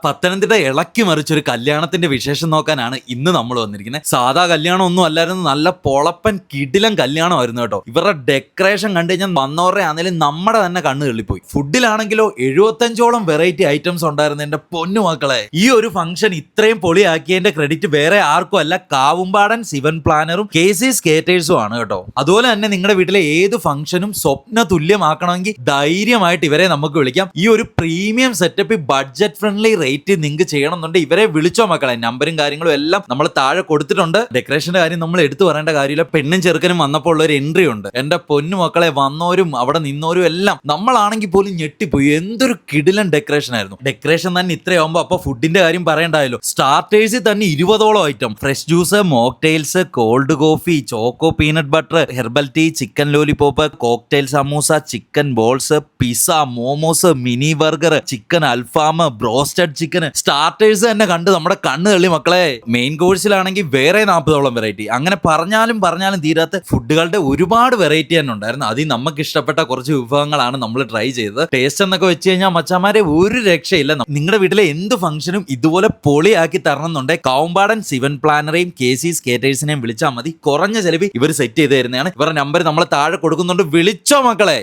പത്തനംതിട്ട ഇളക്കി മറിച്ചൊരു കല്യാണത്തിന്റെ വിശേഷം നോക്കാനാണ് ഇന്ന് നമ്മൾ വന്നിരിക്കുന്നത്. സാധാ കല്യാണം ഒന്നും അല്ലായിരുന്നു, നല്ല പൊളപ്പൻ കിടിലൻ കല്യാണമായിരുന്നു കേട്ടോ. ഇവരുടെ ഡെക്കറേഷൻ കണ്ടു കഴിഞ്ഞാൽ വന്നവരുടെ ആണെങ്കിലും നമ്മുടെ തന്നെ കണ്ണ് തള്ളിപ്പോയി. ഫുഡിലാണെങ്കിലോ 75ഓളം വെറൈറ്റി ഐറ്റംസ് ഉണ്ടായിരുന്നു. എന്റെ പൊന്നു മക്കളെ, ഈ ഒരു ഫംഗ്ഷൻ ഇത്രയും പൊളിയാക്കിയതിന്റെ ക്രെഡിറ്റ് വേറെ ആർക്കും അല്ല, കാവുമ്പാടൻ സിവൻ പ്ലാനറും KC's കേറ്റേഴ്സും ആണ് കേട്ടോ. അതുപോലെ തന്നെ നിങ്ങളുടെ വീട്ടിലെ ഏത് ഫംഗ്ഷനും സ്വപ്ന തുല്യമാക്കണമെങ്കിൽ ധൈര്യമായിട്ട് ഇവരെ നമുക്ക് വിളിക്കാം. ഈ ഒരു premium setup budget friendly rate നിങ്ങൾക്ക് ചെയ്യണമെന്നുണ്ട് ഇവരെ വിളിച്ചോ മക്കളെ. നമ്പറും കാര്യങ്ങളും എല്ലാം നമ്മൾ താഴെ കൊടുത്തിട്ടുണ്ട്. ഡെക്കറേഷന്റെ കാര്യം നമ്മൾ എടുത്തു പറയേണ്ട കാര്യമില്ല. പെണ്ണും ചെറുക്കനും വന്നപ്പോൾ ഉള്ള ഒരു എൻട്രി ഉണ്ട്. എന്റെ പൊന്നു മക്കളെ, വന്നവരും അവിടെ നിന്നവരും എല്ലാം നമ്മളാണെങ്കിൽ പോലും ഞെട്ടിപ്പോയി. എന്തൊരു കിടിലൻ ഡെക്കറേഷൻ ആയിരുന്നു. ഡെക്കറേഷൻ തന്നെ ഇത്രയാവുമ്പോ അപ്പൊ ഫുഡിന്റെ കാര്യം പറയണ്ടായല്ലോ. സ്റ്റാർട്ടേഴ്സിൽ തന്നെ 20ഓളം item. Fresh juice, mocktails, cold coffee, choco peanut butter, herbal tea, chicken lollipop, cocktail samosa, chicken balls, pizza, momos, mini burger, chicken alfaham, broasted chicken. Starters തന്നെ കണ്ട് നമ്മുടെ കണ്ണ് തള്ളി മക്കളെ. മെയിൻ കോഴ്സിലാണെങ്കിൽ വേറെ 40ഓളം വെറൈറ്റി. അങ്ങനെ പറഞ്ഞാലും തീരാത്ത ഫുഡുകളുടെ ഒരുപാട് വെറൈറ്റി തന്നെ ഉണ്ടായിരുന്നു. അതിൽ നമുക്ക് ഇഷ്ടപ്പെട്ട കുറച്ച് വിഭവങ്ങളാണ് നമ്മൾ ട്രൈ ചെയ്തത്. ടേസ്റ്റ് എന്നൊക്കെ വെച്ച് കഴിഞ്ഞാൽ മച്ചാമാരെ ഒരു രക്ഷയില്ല. നിങ്ങളുടെ വീട്ടിലെ എന്ത് ഫംഗ്ഷനും ഇതുപോലെ പൊളിയാക്കി തരണം എന്നുണ്ടെങ്കിൽ കാവുമ്പാടൻ സിവൻ പ്ലാനറേയും KC's കേറ്റേഴ്സിനെയും വിളിച്ചാൽ മതി. കുറഞ്ഞ ചെലവിൽ ഇവർ സെറ്റ് ചെയ്ത് തരുന്നതാണ്. ഇവരുടെ നമ്പർ നമ്മൾ താഴെ കൊടുക്കുന്നുണ്ട്, വിളിച്ചോ മക്കളെ.